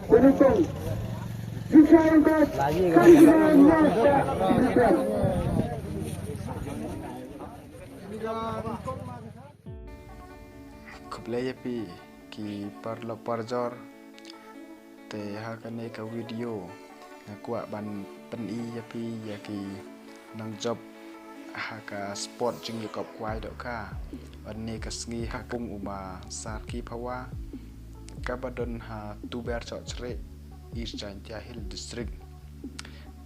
berhitung. Jika angkat, kandidatnya tak diberikan. Kublaya pi ki parlo parjor te hakane ka video ngakwa ban pen i ya pi ya ki nang job haka sport jing yakop kwai dok ka anne ka sngi hakung uma sar ki phawa kabadon ha tuber chok chre East Chantia Hill District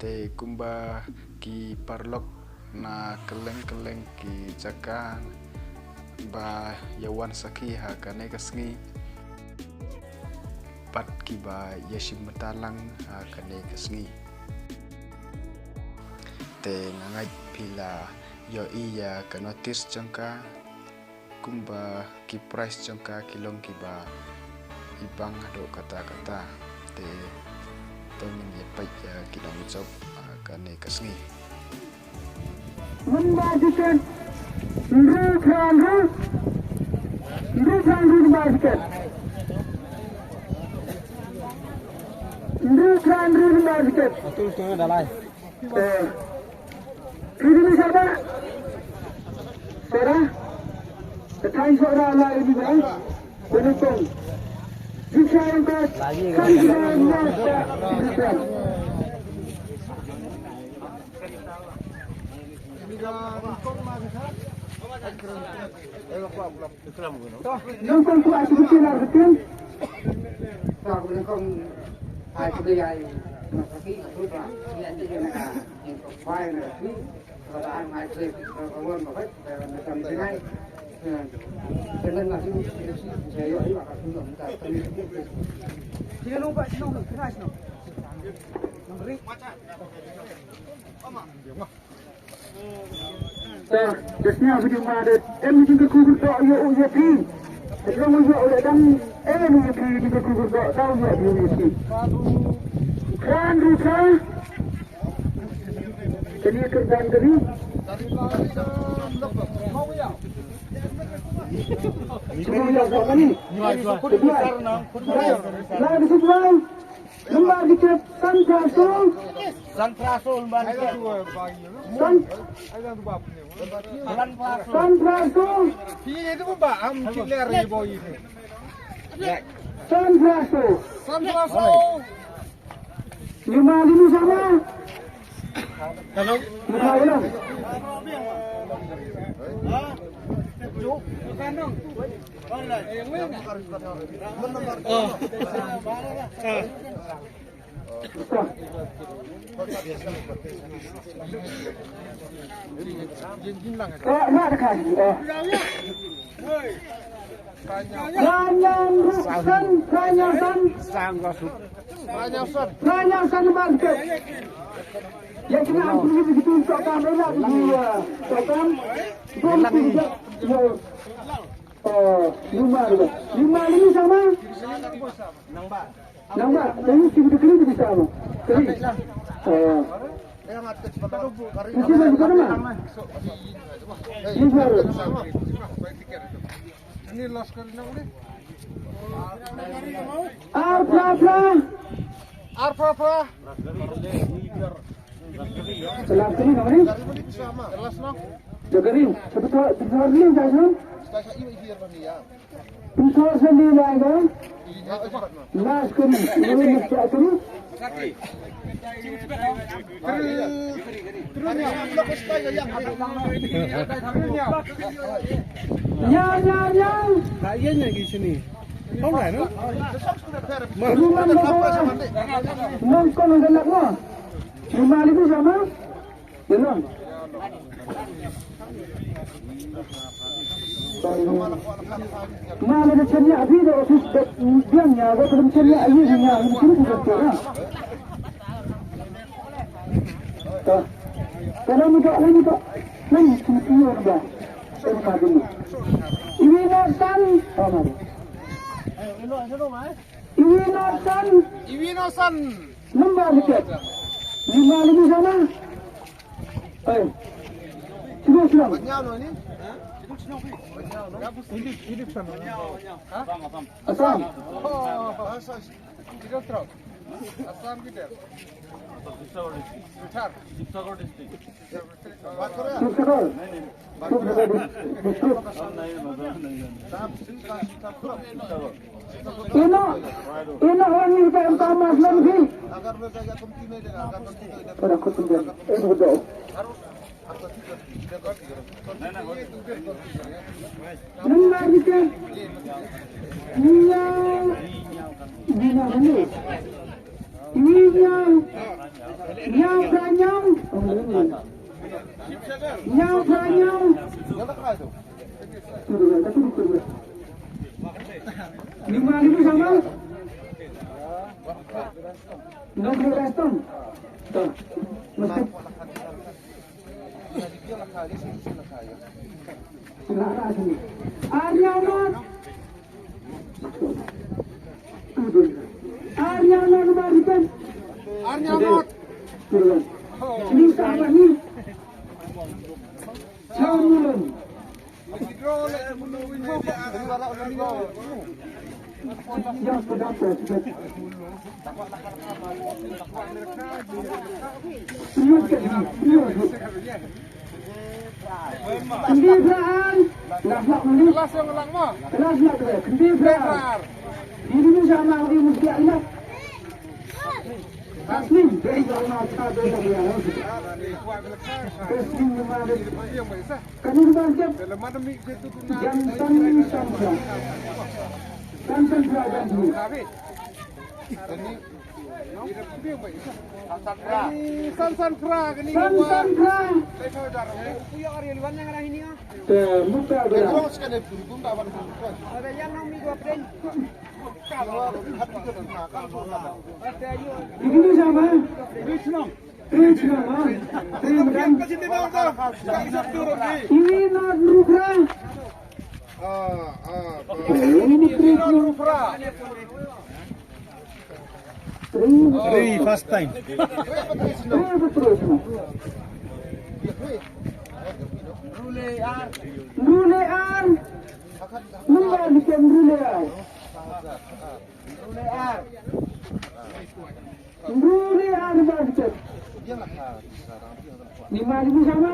te kumba ki parlok na keleng-keleng ki jaka ba yawan saki ha kane kasngi pat ki ba yashim matalang ha kane kasngi te ngangai pila yo iya ka notice jangka kumba ki price jangka kilong ki ba ibang do kata-kata te tongin ye pai kidang job kane kasngi membagikan Rutan basket. Rutan basket. Betul setengah dah lai. Ini siapa? Sarah. Tetapi seorang lagi juga. Berhitung. Jika angkat, kandidatnya tak diberikan. Nông cụ ai cũng chưa làm được tiên. Và cũng không ai cũng đây ai mà có kỹ của tôi nhận được là những khoai là kỹ và ăn mai chơi có luôn mà hết tầm thế này cho nên là cái chế ấy và các thứ giống cả tâm lý thì nó vậy nó được thế này nó đi Jasnya video ada em juga kugur tak ya UYP. Kalau ya dan em UYP juga kugur tak tahu ya UYP. Kan rusa. Jadi kerjaan kami. Semua yang kami. Nah, di situ lembar dikit Santrasul. Santrasul ban Santrasul. Ini tu apa? Am clear ni boy ini. Santrasul. Santrasul. 5 sama. Kalau Bukan ulang. Nak dekat. Ranyasan basket. Yang kena ambil begitu sokan merah dia. Sokan lima ini sama. Nambah. Ini sibuk kali bisa apa? Kali. Ini bukan mana? Ini baru. ini loss kali nak boleh? Apa? Selang kali nak ni? Sama. Kelas nak. Jagarin. Sebetulnya ni jangan. Saya ini hier bani ya. Pisau sendiri lagi. Nas kali. Ini mesti aku. Yang. Kayaknya di sini. Tahu tak no? Nongkong galak mo. 5,000 sama? Belum. Mana ada cerita api dah ofis biangnya, ada cerita ayunya, ini kita cakap. Kalau muda lagi tak, ni semua dah. Terima kasih. Ini nasan, apa? Iwi Nosan. Nombor dekat. 5,000 sana. Cuba silam. Banyak no ini. Ini sana. Hah? Asam. Oh, kita terus. Asam kita. Bichar. Subsakol. Ino orang ini kan tamas lagi. Agar mereka yang continue dengan agar continue. Pada kemudian, betul. Dengar kita. Lima sama. Nggak boleh respon. Mesti. Aryamat. Aryamat kembalikan. Aryamat. Ini sama ni. Jangan. Yang pendapat. Kendaraan, Kelas yang ulang mah. kendaraan. Ini sama di musim ini. Asli dari orang ada yang Sansan Kra ini. Ini sama. Ini not rubra. Ini rubra. Three first time. Rulean. Membalikan rulean. Rulean balikan. 5.000 sama.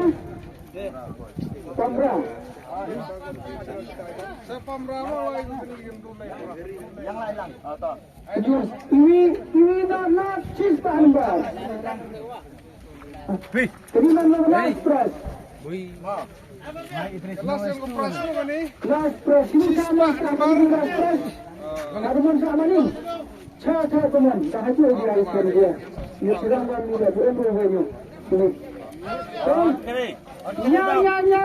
Pamra. Saya pamrama lagi yang lain lang. Ini nak cispan bal. Terima kasih pres. Kelas yang operasi ni. Kelas pres ini sama pres. Ada pun sama ni. Cara teman, dah haji lagi sekali dia. Ia sedang bermula, bukan bermula. Ini. Nya.